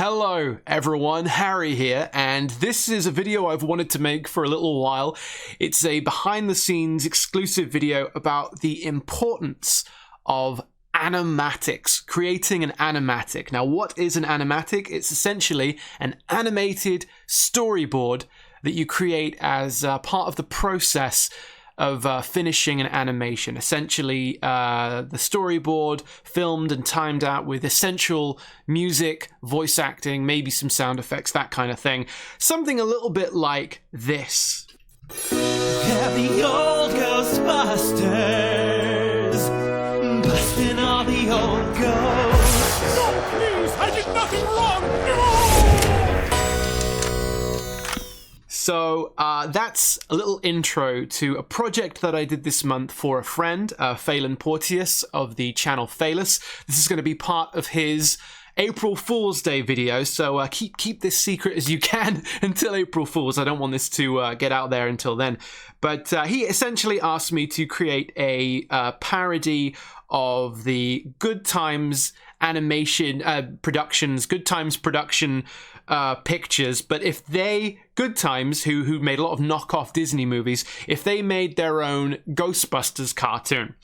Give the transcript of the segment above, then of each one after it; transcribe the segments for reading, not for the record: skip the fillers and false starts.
Hello everyone, Harry here, and this is a video I've wanted to make for a little while. It's a behind the scenes exclusive video about the importance of animatics, creating an animatic. Now, what is an animatic? It's essentially an animated storyboard that you create as part of the process of finishing an animation. Essentially, the storyboard filmed and timed out with essential music, voice acting, maybe some sound effects, that kind of thing. Something a little bit like this. They're the old Ghostbusters, busting all the old ghosts. No, please, I did nothing wrong. No! So that's a little intro to a project that I did this month for a friend, Phelan Porteous of the channel Phalus. This is going to be part of his April Fool's Day video, so keep this secret as you can until April Fool's. I don't want this to get out there until then. But he essentially asked me to create a parody of the Good Times animation productions, Good Times production pictures, but if they, Good Times, who made a lot of knockoff Disney movies, if they made their own Ghostbusters cartoon.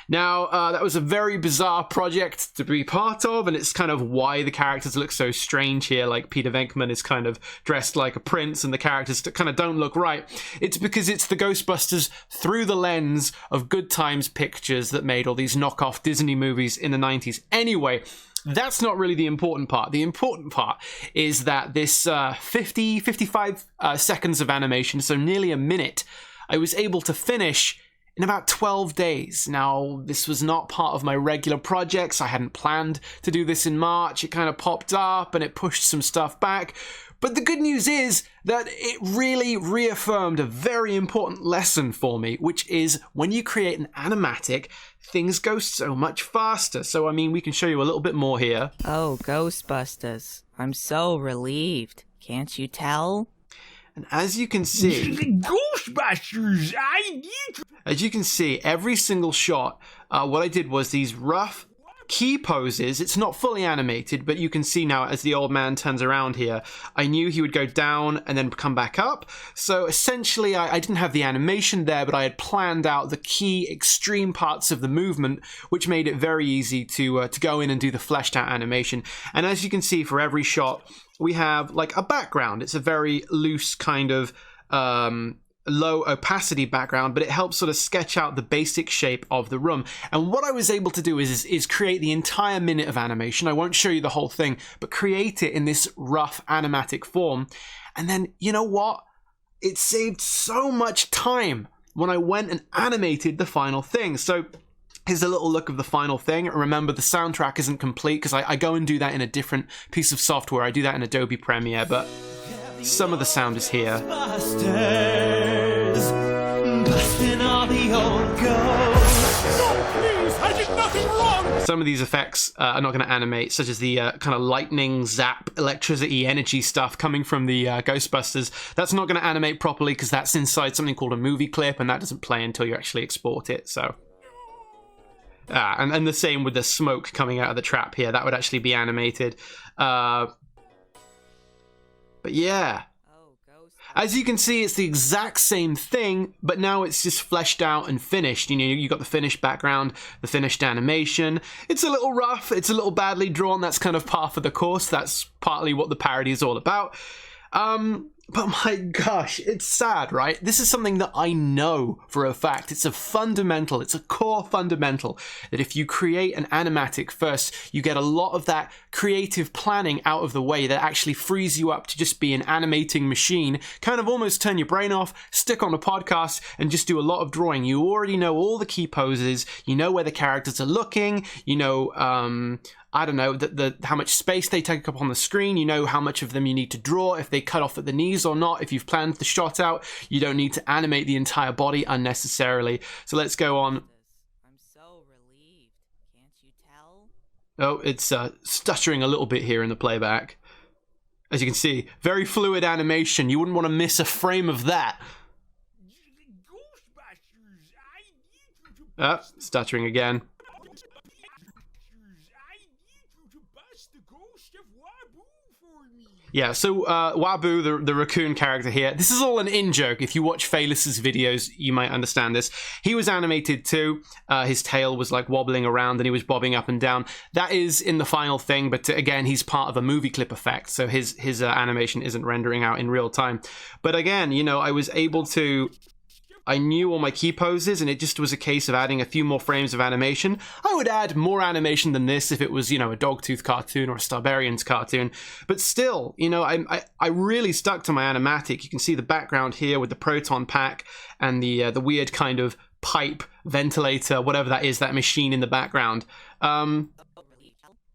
Now, that was a very bizarre project to be part of, and it's kind of why the characters look so strange here, like Peter Venkman is kind of dressed like a prince, and the characters kind of don't look right. It's because it's the Ghostbusters through the lens of Good Times pictures that made all these knockoff Disney movies in the 90s. Anyway, that's not really the important part. The important part is that this 55 seconds of animation, so nearly a minute, I was able to finish in about 12 days. Now, this was not part of my regular projects. I hadn't planned to do this in March. It kind of popped up and it pushed some stuff back. But the good news is that it really reaffirmed a very important lesson for me, which is when you create an animatic, things go so much faster. So, I mean, we can show you a little bit more here. Oh, Ghostbusters. I'm so relieved. Can't you tell? And as you can see, Ghostbusters, I need... As you can see, every single shot, what I did was these rough key poses. It's not fully animated, but you can see now as the old man turns around here, I knew he would go down and then come back up. So essentially, I didn't have the animation there, but I had planned out the key extreme parts of the movement, which made it very easy to go in and do the fleshed out animation. And as you can see, for every shot, we have like a background. It's a very loose kind of low opacity background, but it helps sort of sketch out the basic shape of the room. And what I was able to do is create the entire minute of animation. I won't show you the whole thing, but create it in this rough animatic form. And then, you know what? It saved so much time when I went and animated the final thing. So here's a little look of the final thing. Remember, the soundtrack isn't complete because I go and do that in a different piece of software. I do that in Adobe Premiere, but some of the sound is here. Busting all the old ghosts. No, please, I did nothing wrong. Some of these effects are not going to animate, such as the kind of lightning, zap, electricity, energy stuff coming from the Ghostbusters. That's not going to animate properly because that's inside something called a movie clip, and that doesn't play until you actually export it, so... and the same with the smoke coming out of the trap here. That would actually be animated. But yeah, as you can see, it's the exact same thing, but now it's just fleshed out and finished. You know, you got the finished background, the finished animation. It's a little rough, it's a little badly drawn. That's kind of par for the course. That's partly what the parody is all about. But my gosh, it's sad, right? This is something that I know for a fact. It's a fundamental, it's a core fundamental that if you create an animatic first, you get a lot of that creative planning out of the way that actually frees you up to just be an animating machine, kind of almost turn your brain off, stick on a podcast, and just do a lot of drawing. You already know all the key poses, you know where the characters are looking, you know, I don't know, how much space they take up on the screen. You know how much of them you need to draw, if they cut off at the knees or not. If you've planned the shot out, you don't need to animate the entire body unnecessarily. So let's go on. I'm so relieved. Can't you tell? Oh, it's stuttering a little bit here in the playback. As you can see, very fluid animation. You wouldn't want to miss a frame of that. Ghostbusters, I need you to... Stuttering again. I need you to bust the ghost of Yeah, so Wabu, the raccoon character here, this is all an in-joke. If you watch Phaelus's videos, you might understand this. He was animated too. His tail was like wobbling around and he was bobbing up and down. That is in the final thing, but again, he's part of a movie clip effect, so his animation isn't rendering out in real time. But again, you know, I was able to... I knew all my key poses, and it just was a case of adding a few more frames of animation. I would add more animation than this if it was, you know, a Dogtooth cartoon or a Starbarians cartoon. But still, you know, I really stuck to my animatic. You can see the background here with the proton pack and the weird kind of pipe ventilator, whatever that is, that machine in the background.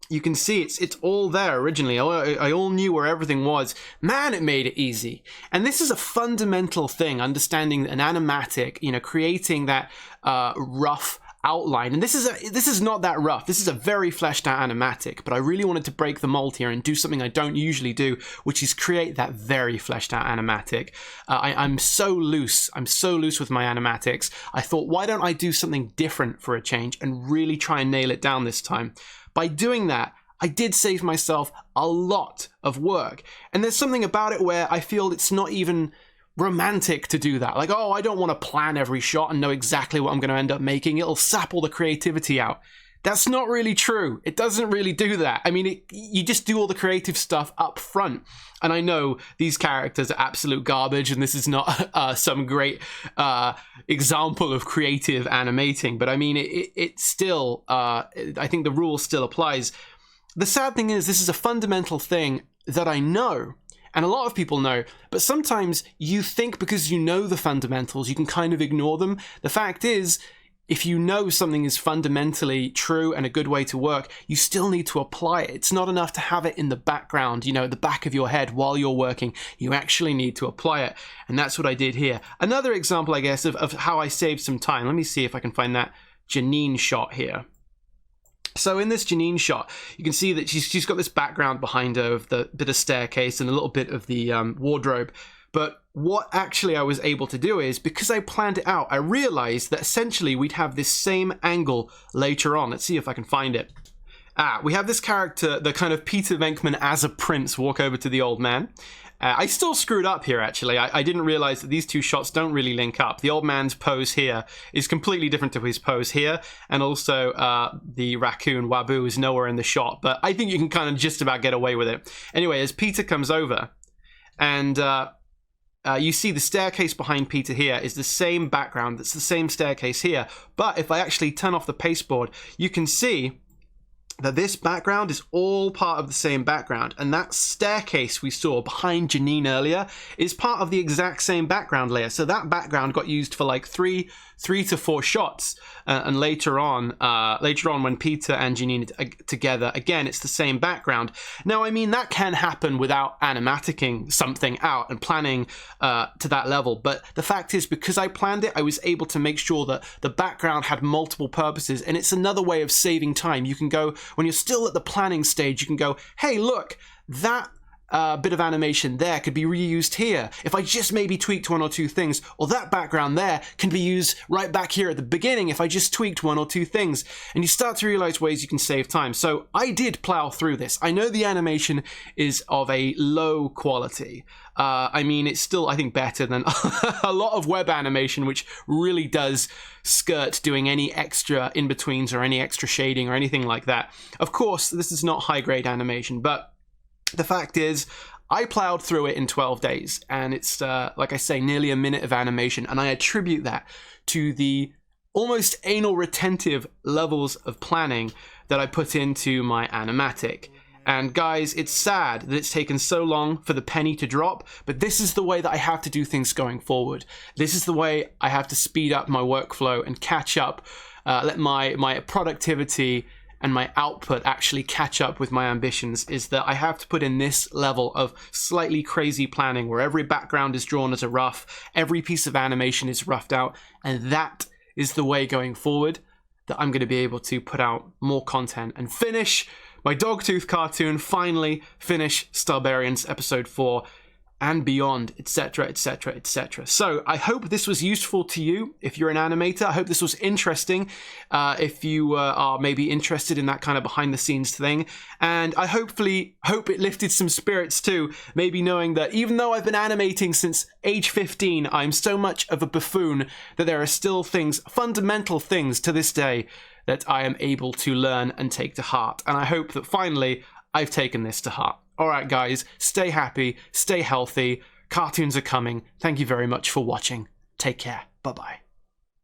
You can see it's all there originally. I all knew where everything was. Man, it made it easy. And this is a fundamental thing, understanding an animatic, you know, creating that rough outline. And this is not that rough. This is a very fleshed out animatic, but I really wanted to break the mold here and do something I don't usually do, which is create that very fleshed out animatic. I'm so loose. I'm so loose with my animatics. I thought, why don't I do something different for a change and really try and nail it down this time? By doing that, I did save myself a lot of work. And there's something about it where I feel it's not even romantic to do that. Like, oh, I don't want to plan every shot and know exactly what I'm going to end up making. It'll sap all the creativity out. That's not really true. It doesn't really do that. I mean, you just do all the creative stuff up front. And I know these characters are absolute garbage, and this is not some great example of creative animating. But I mean, it still, I think the rule still applies. The sad thing is, this is a fundamental thing that I know, and a lot of people know, but sometimes you think because you know the fundamentals, you can kind of ignore them. The fact is, if you know something is fundamentally true and a good way to work, you still need to apply it. It's not enough to have it in the background, you know, at the back of your head while you're working. You actually need to apply it. And that's what I did here. Another example, I guess, of how I saved some time. Let me see if I can find that Janine shot here. So in this Janine shot, you can see that she's got this background behind her of the bit of staircase and a little bit of the wardrobe. But what actually I was able to do is, because I planned it out, I realized that essentially we'd have this same angle later on. Let's see if I can find it. We have this character, the kind of Peter Venkman as a prince, walk over to the old man. I still screwed up here, actually. I didn't realize that these two shots don't really link up. The old man's pose here is completely different to his pose here, and also the raccoon, Wabu, is nowhere in the shot, but I think you can kind of just about get away with it. Anyway, as Peter comes over, and you see the staircase behind Peter here is the same background, it's the same staircase here, but if I actually turn off the pasteboard, you can see that this background is all part of the same background, and that staircase we saw behind Janine earlier is part of the exact same background layer. So that background got used for like three to four shots, and later on when Peter and Janine are together again, it's the same background. Now, I mean, that can happen without animaticking something out and planning to that level, but the fact is, because I planned it, I was able to make sure that the background had multiple purposes, and it's another way of saving time. You can go, when you're still at the planning stage, you can go, hey, look, that bit of animation there could be reused here. If I just maybe tweaked one or two things, or that background there can be used right back here at the beginning if I just tweaked one or two things. And you start to realize ways you can save time. So I did plow through this. I know the animation is of a low quality. I mean, it's still, I think, better than a lot of web animation, which really does skirt doing any extra in-betweens or any extra shading or anything like that. Of course, this is not high-grade animation, but the fact is, I plowed through it in 12 days, and it's, like I say, nearly a minute of animation, and I attribute that to the almost anal retentive levels of planning that I put into my animatic. And guys, it's sad that it's taken so long for the penny to drop, but this is the way that I have to do things going forward. This is the way I have to speed up my workflow and catch up, let my productivity and my output actually catch up with my ambitions, is that I have to put in this level of slightly crazy planning where every background is drawn as a rough, every piece of animation is roughed out, and that is the way going forward that I'm going to be able to put out more content and finish my Dogtooth cartoon, finally finish Starbarians episode 4, and beyond, etc, etc, etc. So I hope this was useful to you if you're an animator. I hope this was interesting if you are maybe interested in that kind of behind the scenes thing. And I hope it lifted some spirits too, maybe knowing that even though I've been animating since age 15, I'm so much of a buffoon that there are still things, fundamental things to this day, that I am able to learn and take to heart. And I hope that finally I've taken this to heart. Alright guys, stay happy, stay healthy, cartoons are coming. Thank you very much for watching. Take care. Bye-bye.